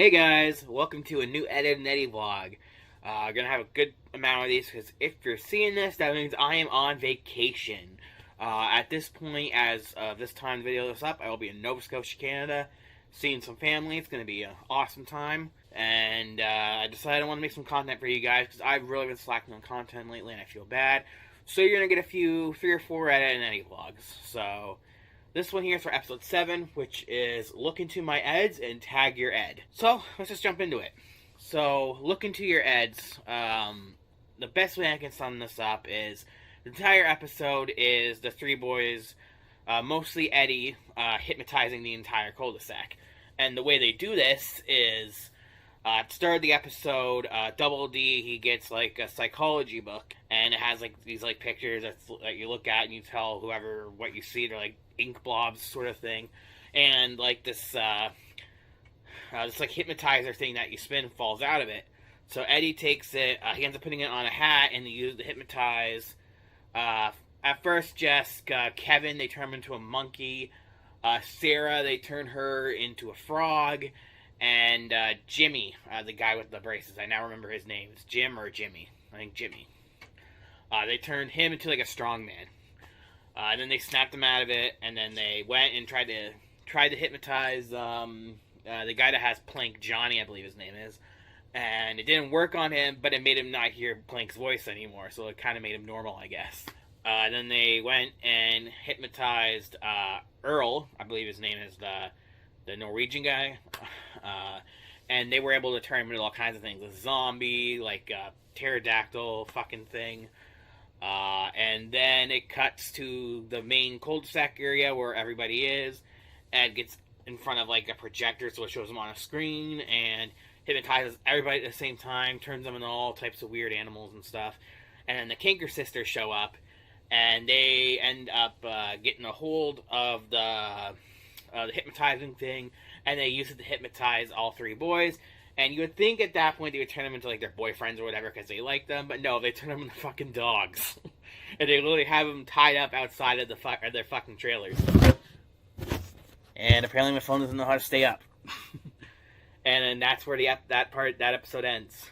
Hey guys, welcome to a new Eddy vlog. Gonna have a good amount of these because if you're seeing this, that means I am on vacation. At this point, as this time the video is up, I will be in Nova Scotia, Canada, seeing some family. It's gonna be an awesome time, and I decided I want to make some content for you guys because I've really been slacking on content lately, and I feel bad. So you're gonna get a few 3 or 4 Eddy vlogs. So. This one here is for episode 7, which is look into my eds and tag your ed. So, let's just jump into it. So, look into your eds. The best way I can sum this up is the entire episode is the 3 boys, mostly Eddy, hypnotizing the entire cul-de-sac. And the way they do this is, at the start of the episode, Double D, he gets like a psychology book, and it has like these like pictures that you look at and you tell whoever what you see. They're like ink blobs sort of thing, and like this like hypnotizer thing that you spin falls out of it. So Eddy takes it, he ends up putting it on a hat, and he uses to hypnotize at first Jessica, Kevin, they turn him into a monkey, Sarah, they turn her into a frog, and Jimmy, the guy with the braces, I now remember his name, it's Jim or Jimmy, I think Jimmy. They turned him into like a strong man. And then they snapped him out of it, and then they went and tried to hypnotize the guy that has Plank, Johnny, I believe his name is, and it didn't work on him, but it made him not hear Plank's voice anymore, so it kind of made him normal, I guess. Then they went and hypnotized Earl, I believe his name is the Norwegian guy, and they were able to turn him into all kinds of things, a zombie, like a pterodactyl fucking thing. And then it cuts to the main cul-de-sac area where everybody is. Ed gets in front of like a projector so it shows them on a screen and hypnotizes everybody at the same time, turns them into all types of weird animals and stuff. And then the Kinker sisters show up, and they end up getting a hold of the hypnotizing thing, and they use it to hypnotize all 3 boys. And you would think at that point they would turn them into like their boyfriends or whatever because they like them, but no, they turn them into fucking dogs. And they literally have them tied up outside of their fucking trailers. And apparently my phone doesn't know how to stay up. And then that's where that episode ends.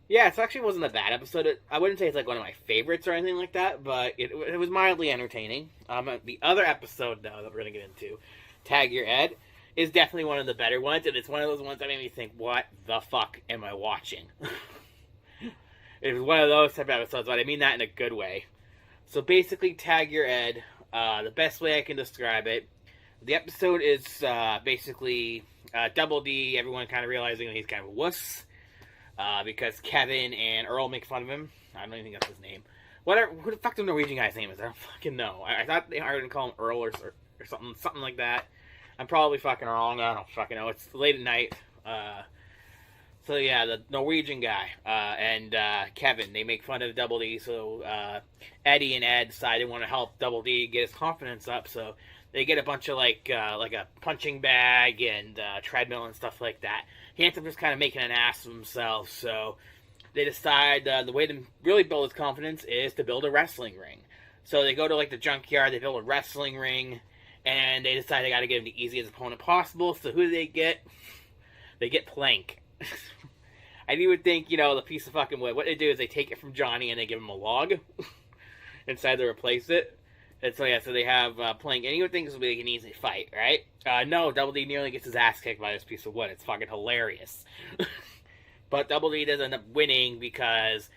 Yeah, it actually wasn't a bad episode. I wouldn't say it's like one of my favorites or anything like that, but it was mildly entertaining. The other episode though that we're gonna get into, Tag Your Ed, is definitely one of the better ones, and it's one of those ones that made me think, what the fuck am I watching? It was one of those type of episodes, but I mean that in a good way. So basically, Tag Your Ed, the best way I can describe it, the episode is basically Double D, everyone kind of realizing that he's kind of a wuss, because Kevin and Earl make fun of him. I don't even think that's his name. Whatever, who the fuck the Norwegian guy's name is? I don't fucking know. I thought they were going to call him Earl or something like that. I'm probably fucking wrong. I don't fucking know. It's late at night. So yeah, the Norwegian guy and Kevin, they make fun of Double D. So Eddy and Ed decide they want to help Double D get his confidence up. So they get a bunch of like a punching bag and treadmill and stuff like that. He ends up just kind of making an ass of himself. So they decide the way to really build his confidence is to build a wrestling ring. So they go to like the junkyard. They build a wrestling ring. And they decide they got to give him the easiest opponent possible. So who do they get? They get Plank. And you would think, the piece of fucking wood. What they do is they take it from Johnny and they give him a log. Inside to replace it. And so yeah, so they have Plank. And you would think this would be like an easy fight, right? No, Double D nearly gets his ass kicked by this piece of wood. It's fucking hilarious. But Double D does end up winning because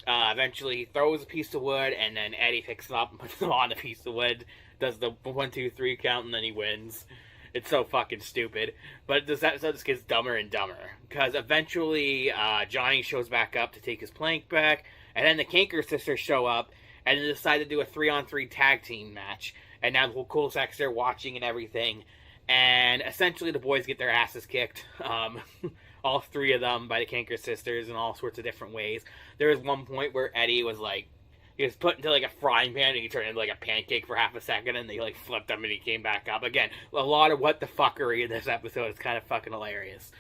eventually he throws a piece of wood and then Eddy picks it up and puts it on the piece of wood. Does the 1, 2, 3 count, and then he wins. It's so fucking stupid. But this episode just gets dumber and dumber. Because eventually, Johnny shows back up to take his Plank back, and then the Kinker sisters show up, and they decide to do a 3-on-3 tag team match. And now the whole cul-de-sac's there watching and everything. And essentially the boys get their asses kicked. All 3 of them by the Kinker sisters in all sorts of different ways. There was one point where Eddy was like, he was put into like a frying pan and he turned into like a pancake for half a second and they like flipped him and he came back up. Again, a lot of what the fuckery in this episode is kind of fucking hilarious.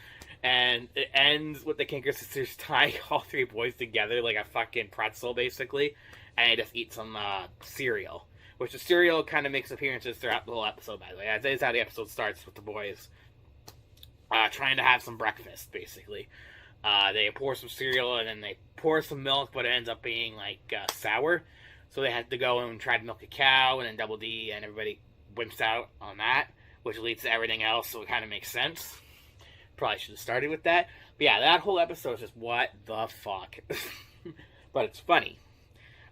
And it ends with the Kinker sisters tying all 3 boys together like a fucking pretzel basically. And they just eat some cereal. Which the cereal kind of makes appearances throughout the whole episode, by the way. That is how the episode starts with the boys trying to have some breakfast, basically. They pour some cereal and then they pour some milk, but it ends up being like sour. So they had to go and try to milk a cow, and then Double D and everybody wimps out on that, which leads to everything else, so it kind of makes sense. Probably should have started with that. But yeah, that whole episode is just, what the fuck? But it's funny.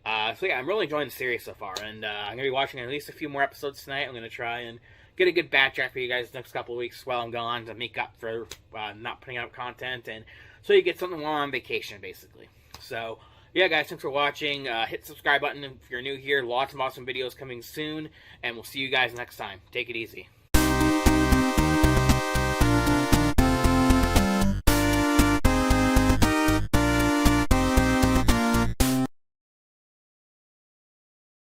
So yeah, I'm really enjoying the series so far, and I'm going to be watching at least a few more episodes tonight. I'm going to try and get a good batch out for you guys the next couple of weeks while I'm gone to make up for not putting out content, and so you get something while I'm on vacation, basically. So, yeah, guys, thanks for watching. Hit the subscribe button if you're new here. Lots of awesome videos coming soon, and we'll see you guys next time. Take it easy.